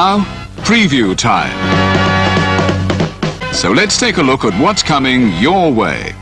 Now, preview time. So let's take a look at what's coming your way.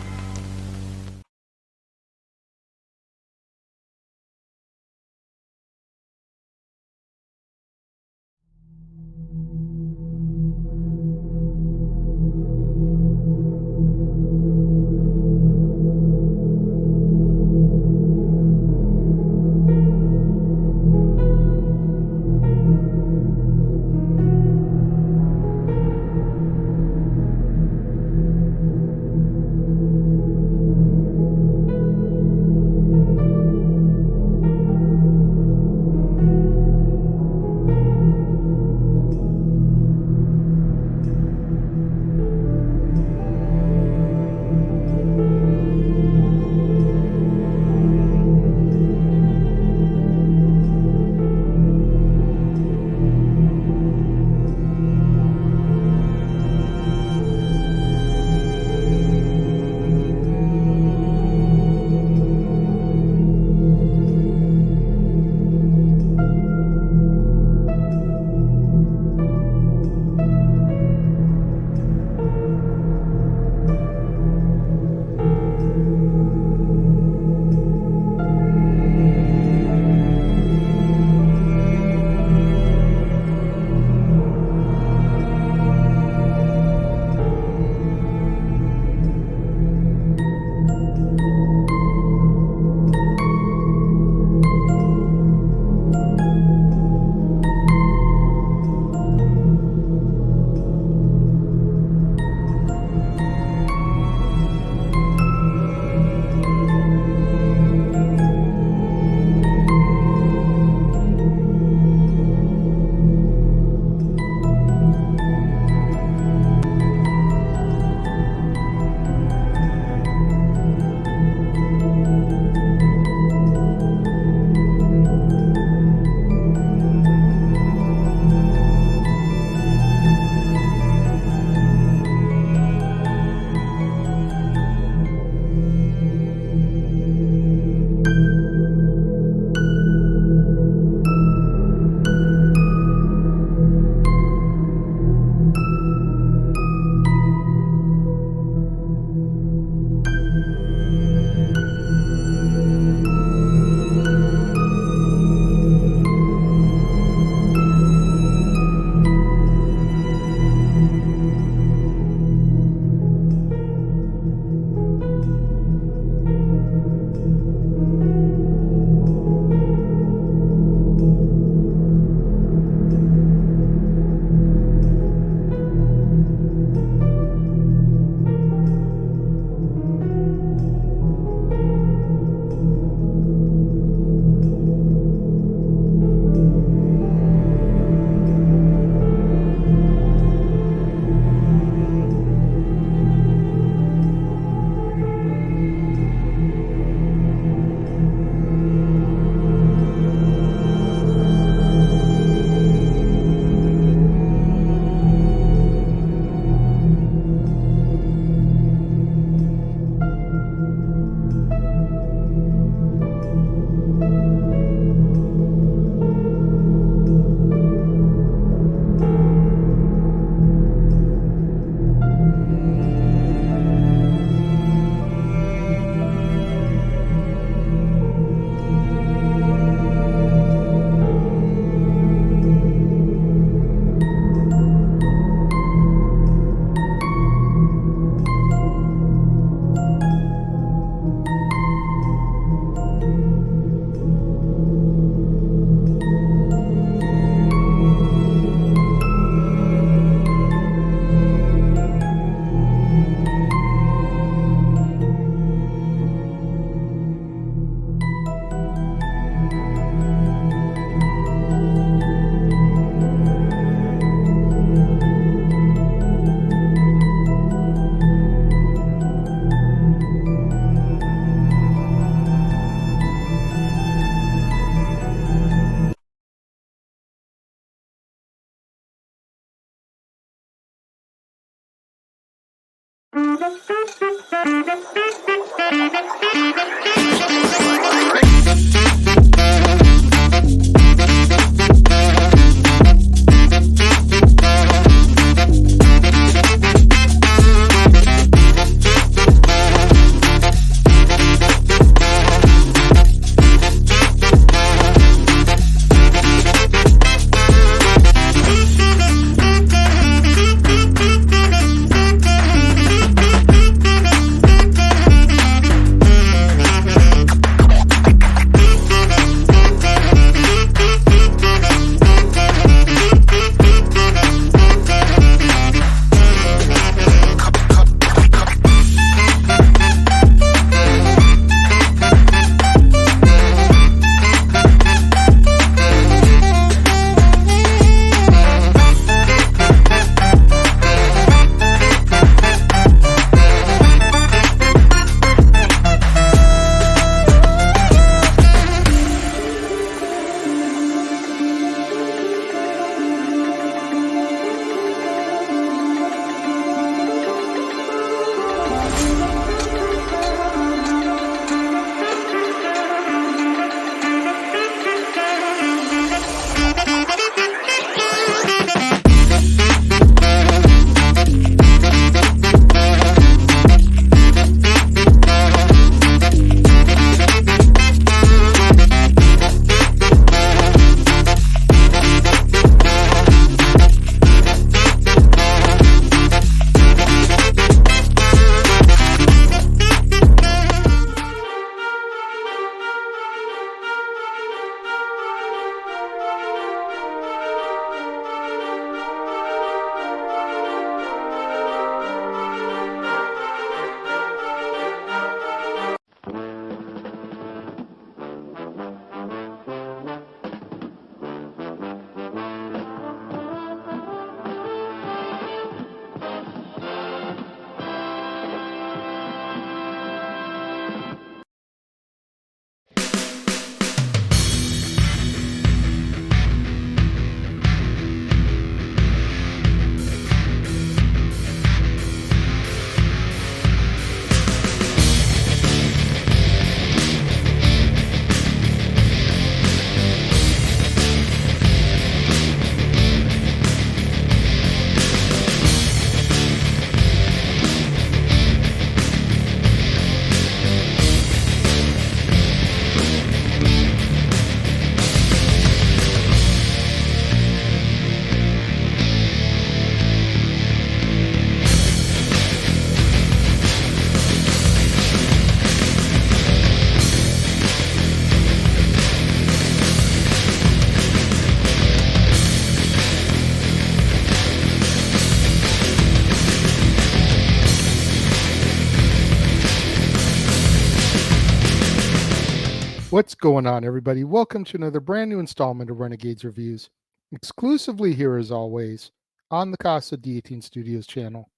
What's going on, everybody? Welcome to another brand new installment of Renegades Reviews, exclusively here as always on the Casa D18 Studios channel.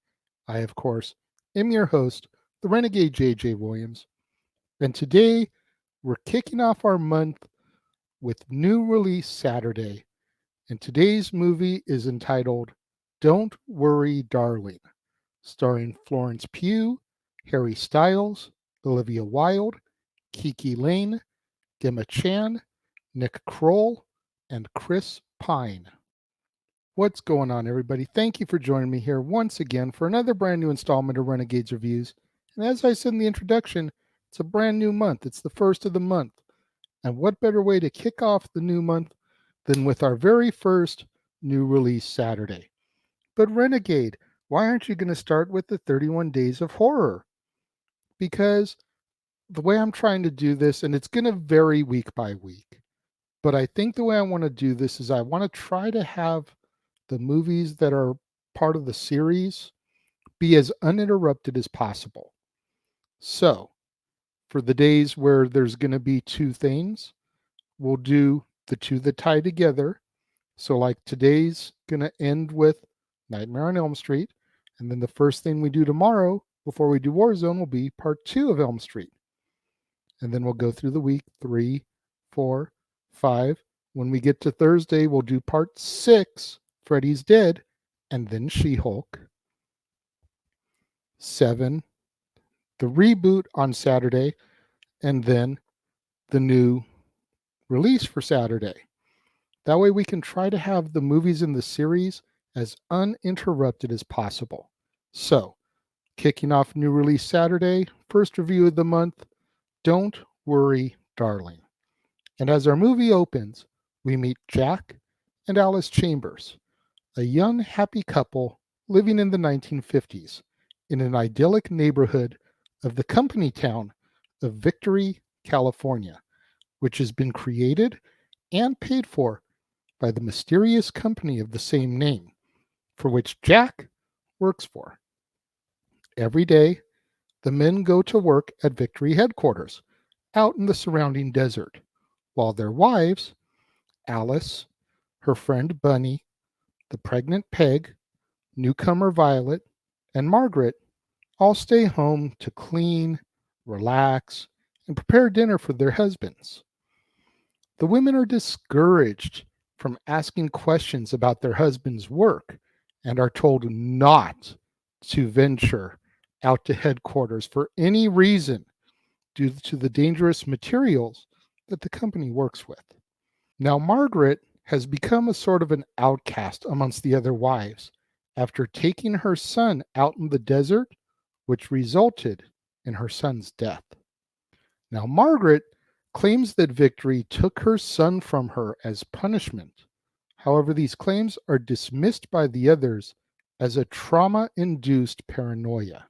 I, of course, am your host, the Renegade JJ Williams, and today we're kicking off our month with New Release Saturday, and today's movie is entitled Don't Worry, Darling, starring Florence Pugh, Harry Styles, Olivia Wilde, Kiki Lane, Gemma Chan, Nick Kroll, and Chris Pine. What's going on, everybody? Thank you for joining me here once again for another brand new installment of Renegades Reviews. And as I said in the introduction, it's a brand new month. It's the first of the month. And what better way to kick off the new month than with our very first new release Saturday? But Renegade, why aren't you going to start with the 31 Days of Horror? Because the way I'm trying to do this, and it's going to vary week by week, but I think the way I want to do this is I want to try to have the movies that are part of the series be as uninterrupted as possible. So, for the days where there's going to be two things, we'll do the two that tie together. So, like today's going to end with Nightmare on Elm Street. And then the first thing we do tomorrow before we do Warzone will be part 2 of Elm Street. And then we'll go through the week 3, 4, 5. When we get to Thursday, we'll do part 6, Freddy's Dead, and then She-Hulk. 7, the reboot on Saturday, and then the new release for Saturday. That way we can try to have the movies in the series as uninterrupted as possible. So, kicking off new release Saturday, first review of the month, Don't Worry, Darling. And as our movie opens, we meet Jack and Alice Chambers, a young, happy couple living in the 1950s in an idyllic neighborhood of the company town of Victory, California, which has been created and paid for by the mysterious company of the same name, for which Jack works for. Every day, the men go to work at Victory headquarters, out in the surrounding desert, while their wives, Alice, her friend Bunny, the pregnant Peg, newcomer Violet, and Margaret, all stay home to clean, relax, and prepare dinner for their husbands. The women are discouraged from asking questions about their husband's work and are told not to venture out to headquarters for any reason due to the dangerous materials that the company works with. Now, Margaret has become a sort of an outcast amongst the other wives after taking her son out in the desert, which resulted in her son's death. Now, Margaret claims that Victory took her son from her as punishment. However, these claims are dismissed by the others as a trauma-induced paranoia.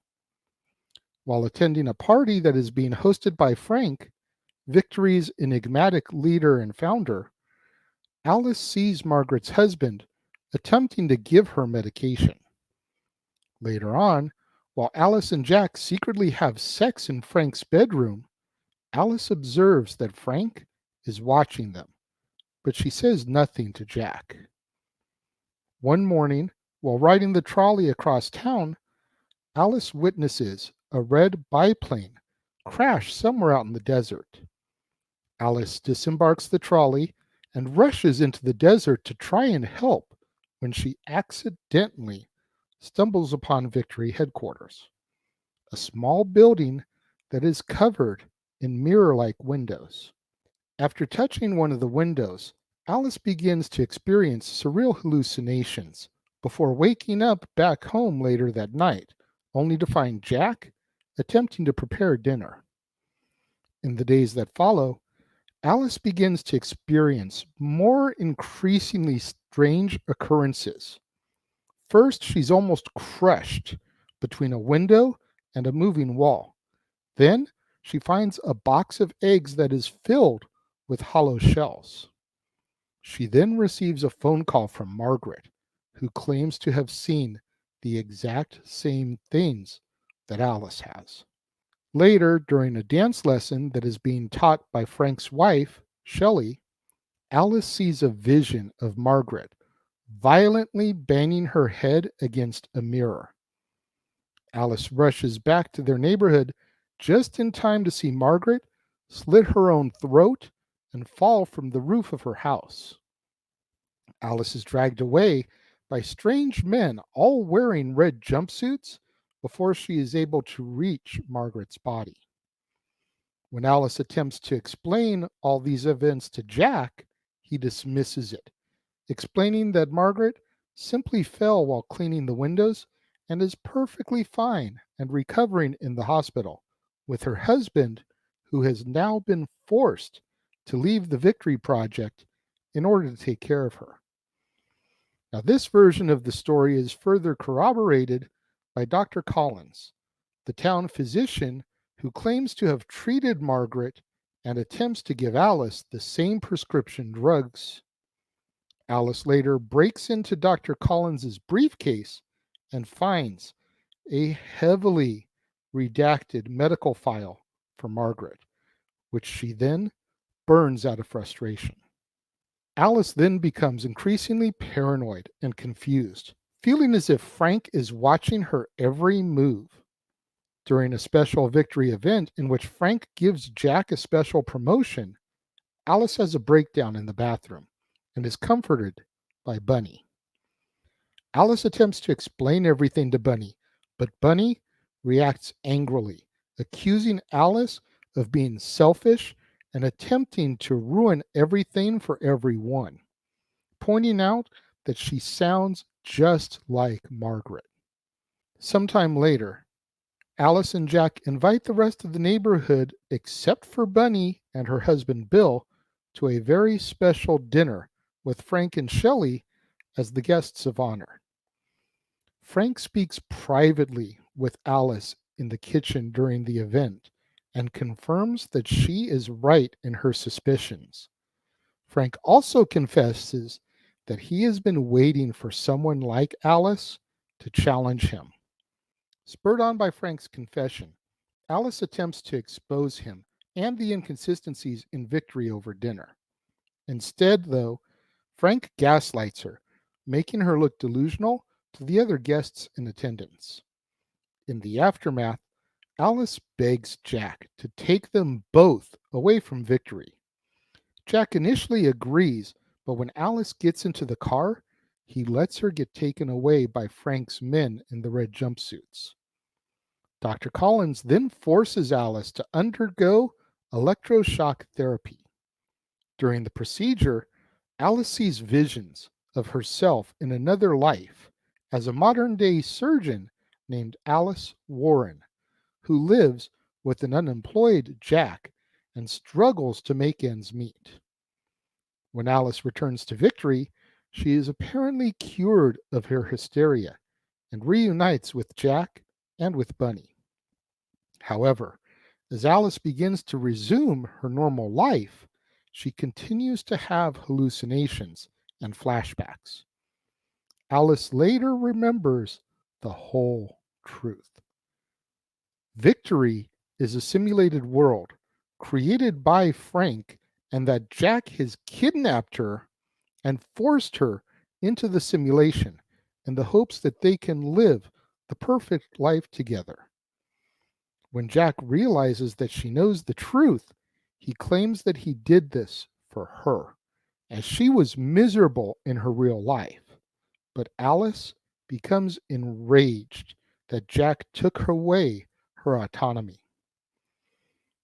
While attending a party that is being hosted by Frank, Victory's enigmatic leader and founder, Alice sees Margaret's husband attempting to give her medication. Later on, while Alice and Jack secretly have sex in Frank's bedroom, Alice observes that Frank is watching them, but she says nothing to Jack. One morning, while riding the trolley across town, Alice witnesses a red biplane crash somewhere out in the desert. Alice disembarks the trolley and rushes into the desert to try and help when she accidentally stumbles upon Victory headquarters, a small building that is covered in mirror-like windows. After touching one of the windows, Alice begins to experience surreal hallucinations before waking up back home later that night, only to find Jack attempting to prepare dinner. In the days that follow, Alice begins to experience more increasingly strange occurrences. First, she's almost crushed between a window and a moving wall. Then, she finds a box of eggs that is filled with hollow shells. She then receives a phone call from Margaret, who claims to have seen the exact same things that Alice has. Later, during a dance lesson that is being taught by Frank's wife, Shelley, Alice sees a vision of Margaret violently banging her head against a mirror. Alice rushes back to their neighborhood just in time to see Margaret slit her own throat and fall from the roof of her house. Alice is dragged away by strange men, all wearing red jumpsuits, before she is able to reach Margaret's body. When Alice attempts to explain all these events to Jack, he dismisses it, explaining that Margaret simply fell while cleaning the windows and is perfectly fine and recovering in the hospital, with her husband, who has now been forced to leave the Victory Project in order to take care of her. Now, this version of the story is further corroborated by Dr. Collins, the town physician who claims to have treated Margaret and attempts to give Alice the same prescription drugs. Alice later breaks into Dr. Collins's briefcase and finds a heavily redacted medical file for Margaret, which she then burns out of frustration. Alice then becomes increasingly paranoid and confused, feeling as if Frank is watching her every move. During a special Victory event in which Frank gives Jack a special promotion, Alice has a breakdown in the bathroom and is comforted by Bunny. Alice attempts to explain everything to Bunny, but Bunny reacts angrily, accusing Alice of being selfish and attempting to ruin everything for everyone, pointing out that she sounds just like Margaret. Sometime later, Alice and Jack invite the rest of the neighborhood, except for Bunny and her husband Bill, to a very special dinner with Frank and Shelley as the guests of honor. Frank speaks privately with Alice in the kitchen during the event and confirms that she is right in her suspicions. Frank also confesses that he has been waiting for someone like Alice to challenge him. Spurred on by Frank's confession, Alice attempts to expose him and the inconsistencies in Victory over dinner. Instead, though, Frank gaslights her, making her look delusional to the other guests in attendance. In the aftermath, Alice begs Jack to take them both away from Victory. Jack initially agrees, but when Alice gets into the car, he lets her get taken away by Frank's men in the red jumpsuits. Dr. Collins then forces Alice to undergo electroshock therapy. During the procedure, Alice sees visions of herself in another life as a modern-day surgeon named Alice Warren, who lives with an unemployed Jack and struggles to make ends meet. When Alice returns to Victory, she is apparently cured of her hysteria and reunites with Jack and with Bunny. However, as Alice begins to resume her normal life, she continues to have hallucinations and flashbacks. Alice later remembers the whole truth. Victory is a simulated world created by Frank, and that Jack has kidnapped her and forced her into the simulation in the hopes that they can live the perfect life together. When Jack realizes that she knows the truth, he claims that he did this for her, as she was miserable in her real life. But Alice becomes enraged that Jack took away her autonomy.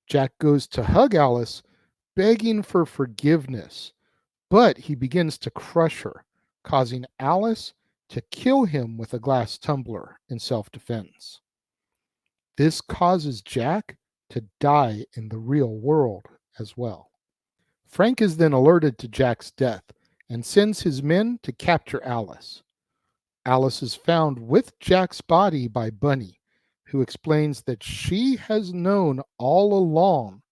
Jack goes to hug Alice, begging for forgiveness, but he begins to crush her, causing Alice to kill him with a glass tumbler in self-defense. This causes Jack to die in the real world as well. Frank is then alerted to Jack's death and sends his men to capture Alice. Alice is found with Jack's body by Bunny, who explains that she has known all along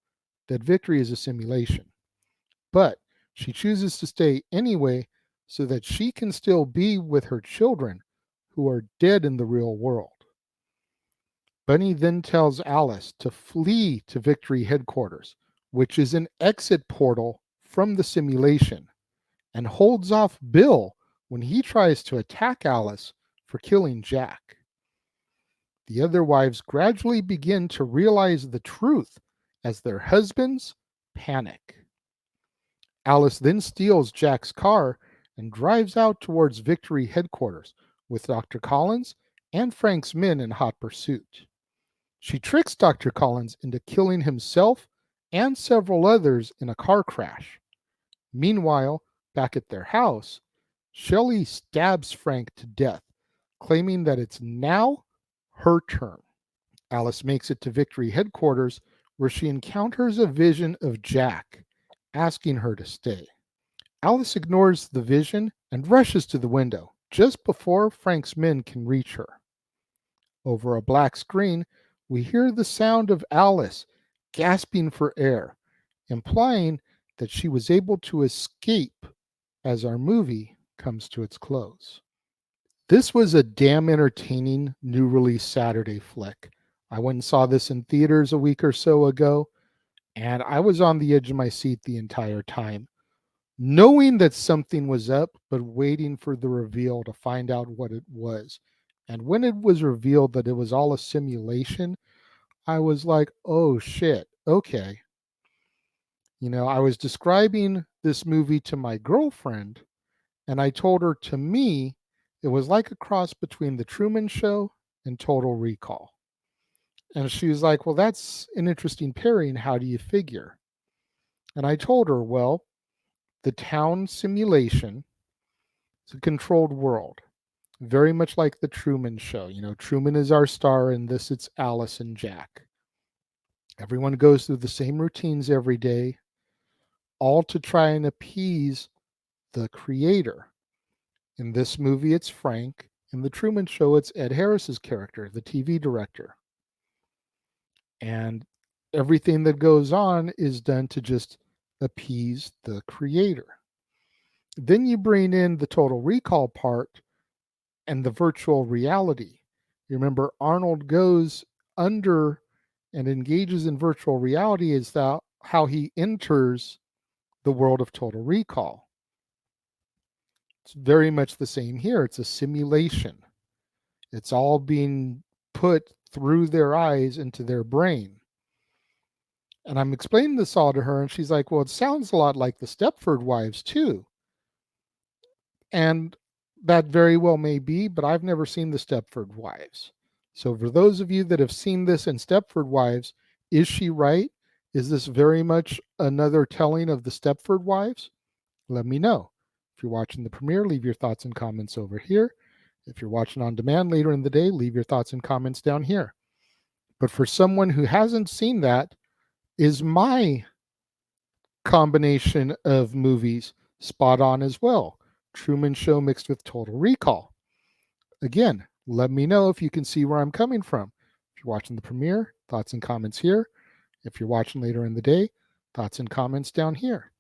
that Victory is a simulation, but she chooses to stay anyway so that she can still be with her children who are dead in the real world. Bunny then tells Alice to flee to Victory headquarters, which is an exit portal from the simulation, and holds off Bill when he tries to attack Alice for killing Jack. The other wives gradually begin to realize the truth as their husbands panic. Alice then steals Jack's car and drives out towards Victory headquarters with Dr. Collins and Frank's men in hot pursuit. She tricks Dr. Collins into killing himself and several others in a car crash. Meanwhile, back at their house, Shelley stabs Frank to death, claiming that it's now her turn. Alice makes it to Victory headquarters, where she encounters a vision of Jack, asking her to stay. Alice ignores the vision and rushes to the window, just before Frank's men can reach her. Over a black screen, we hear the sound of Alice gasping for air, implying that she was able to escape as our movie comes to its close. This was a damn entertaining new release Saturday flick. I went and saw this in theaters a week or so ago, and I was on the edge of my seat the entire time, knowing that something was up, but waiting for the reveal to find out what it was. And when it was revealed that it was all a simulation, I was like, oh shit, okay. I was describing this movie to my girlfriend, and I told her, to me, it was like a cross between The Truman Show and Total Recall. And she was like, well, that's an interesting pairing. How do you figure? And I told her, well, the town simulation is a controlled world, very much like The Truman Show. Truman is our star. In this, it's Alice and Jack. Everyone goes through the same routines every day, all to try and appease the creator. In this movie, it's Frank. In The Truman Show, it's Ed Harris's character, the TV director. And everything that goes on is done to just appease the creator. Then you bring in the Total Recall part and the virtual reality. You remember Arnold goes under and engages in virtual reality, is that how he enters the world of Total Recall. It's very much the same here. It's a simulation. It's all being put through their eyes into their brain. And I'm explaining this all to her, and she's like, well, it sounds a lot like the Stepford Wives, too. And that very well may be, but I've never seen the Stepford Wives. So for those of you that have seen this in Stepford Wives, is she right? Is this very much another telling of the Stepford Wives? Let me know. If you're watching the premiere, leave your thoughts and comments over here. If you're watching on demand later in the day, leave your thoughts and comments down here. But for someone who hasn't seen that, is my combination of movies spot on as well? Truman Show mixed with Total Recall. Again, let me know if you can see where I'm coming from. If you're watching the premiere, thoughts and comments here. If you're watching later in the day, thoughts and comments down here.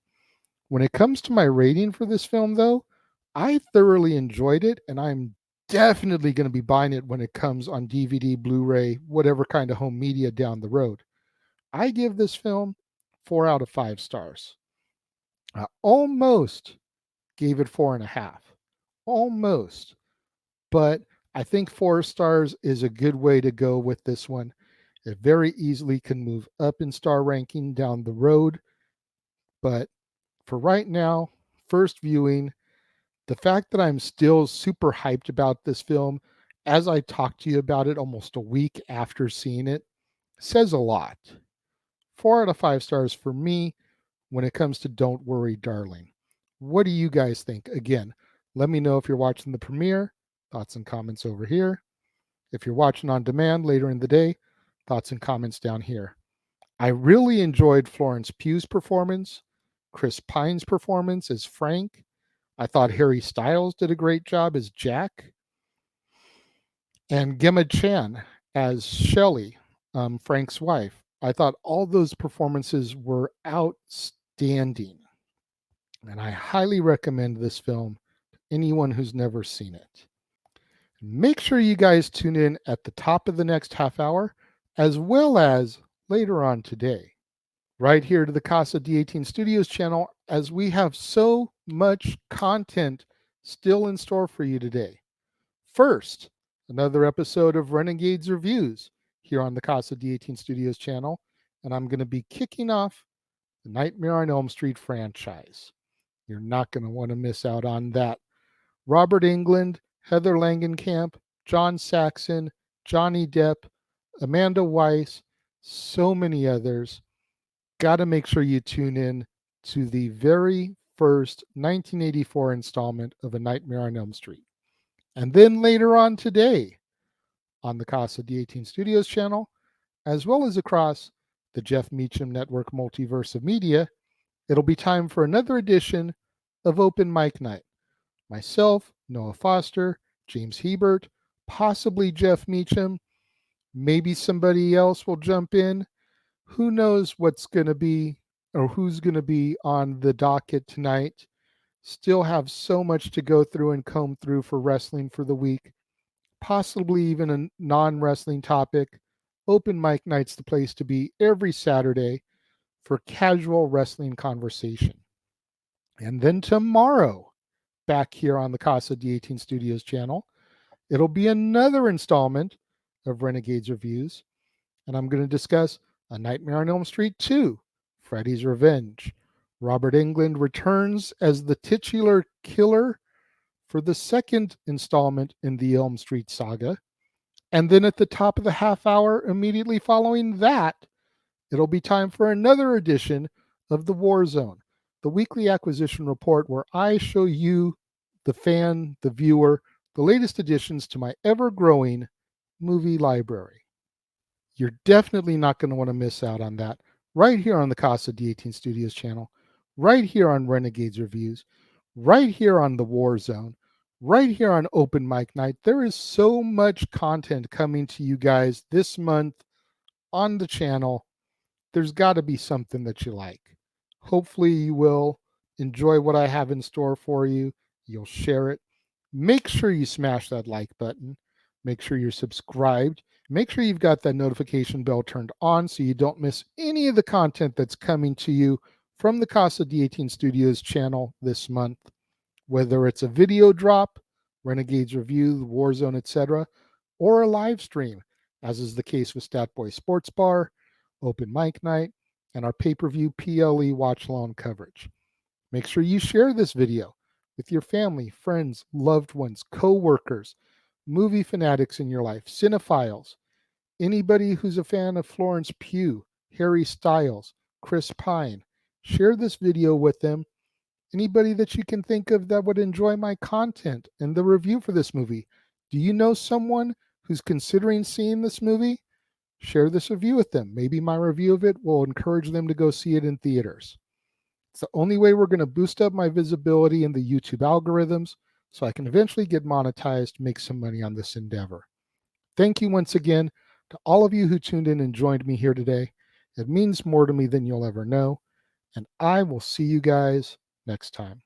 When it comes to my rating for this film, though, I thoroughly enjoyed it, and I'm definitely going to be buying it when it comes on DVD, Blu-ray, whatever kind of home media down the road. I give this film 4 out of 5 stars. I almost gave it 4.5. Almost. But I think 4 stars is a good way to go with this one. It very easily can move up in star ranking down the road. But for right now, first viewing, the fact that I'm still super hyped about this film as I talk to you about it almost a week after seeing it says a lot. 4 out of 5 stars for me when it comes to Don't Worry, Darling. What do you guys think? Again, let me know if you're watching the premiere. Thoughts and comments over here. If you're watching on demand later in the day, thoughts and comments down here. I really enjoyed Florence Pugh's performance, Chris Pine's performance as Frank. I thought Harry Styles did a great job as Jack. And Gemma Chan as Shelley, Frank's wife. I thought all those performances were outstanding. And I highly recommend this film to anyone who's never seen it. Make sure you guys tune in at the top of the next half hour, as well as later on today, right here to the Casa D18 Studios channel, as we have so much content still in store for you today. First, another episode of Renegades Reviews here on the Casa D18 Studios channel, and I'm going to be kicking off the Nightmare on Elm Street franchise. You're not going to want to miss out on that. Robert Englund, Heather Langenkamp, John Saxon, Johnny Depp, Amanda Weiss, so many others. Got to make sure you tune in to the very first 1984 installment of A Nightmare on Elm Street. And then later on today on the Casa D18 Studios channel, as well as across the Jeff Meacham Network multiverse of media, it'll be time for another edition of Open Mic Night. Myself, Noah Foster, James Hebert, possibly Jeff Meacham, maybe somebody else will jump in. Who knows what's going to be or who's going to be on the docket tonight. Still have so much to go through and comb through for wrestling for the week. Possibly even a non-wrestling topic. Open Mic Night's the place to be every Saturday for casual wrestling conversation. And then tomorrow, back here on the Casa D18 Studios channel, it'll be another installment of Renegades Reviews, and I'm going to discuss A Nightmare on Elm Street 2, Freddy's Revenge. Robert Englund returns as the titular killer for the second installment in the Elm Street saga. And then at the top of the half hour immediately following that, it'll be time for another edition of The War Zone, the weekly acquisition report where I show you, the fan, the viewer, the latest additions to my ever-growing movie library. You're definitely not going to want to miss out on that right here on the Casa D18 Studios channel, right here on Renegades Reviews, right here on The War Zone, right here on Open Mic Night. There is so much content coming to you guys this month on the channel. There's got to be something that you like. Hopefully you will enjoy what I have in store for you. You'll share it. Make sure you smash that like button. Make sure you're subscribed. Make sure you've got that notification bell turned on so you don't miss any of the content that's coming to you from the Casa D18 Studios channel this month, whether it's a video drop, Renegades Review, the Warzone, etc., or a live stream, as is the case with Statboy Sports Bar, Open Mic Night, and our pay-per-view PLE watch-along coverage. Make sure you share this video with your family, friends, loved ones, co-workers, movie fanatics in your life, cinephiles, anybody who's a fan of Florence Pugh, Harry Styles, Chris Pine. Share this video with them. Anybody that you can think of that would enjoy my content and the review for this movie. Do you know someone who's considering seeing this movie? Share this review with them. Maybe my review of it will encourage them to go see it in theaters. It's the only way we're going to boost up my visibility in the YouTube algorithms so I can eventually get monetized, make some money on this endeavor. Thank you once again to all of you who tuned in and joined me here today. It means more to me than you'll ever know. And I will see you guys next time.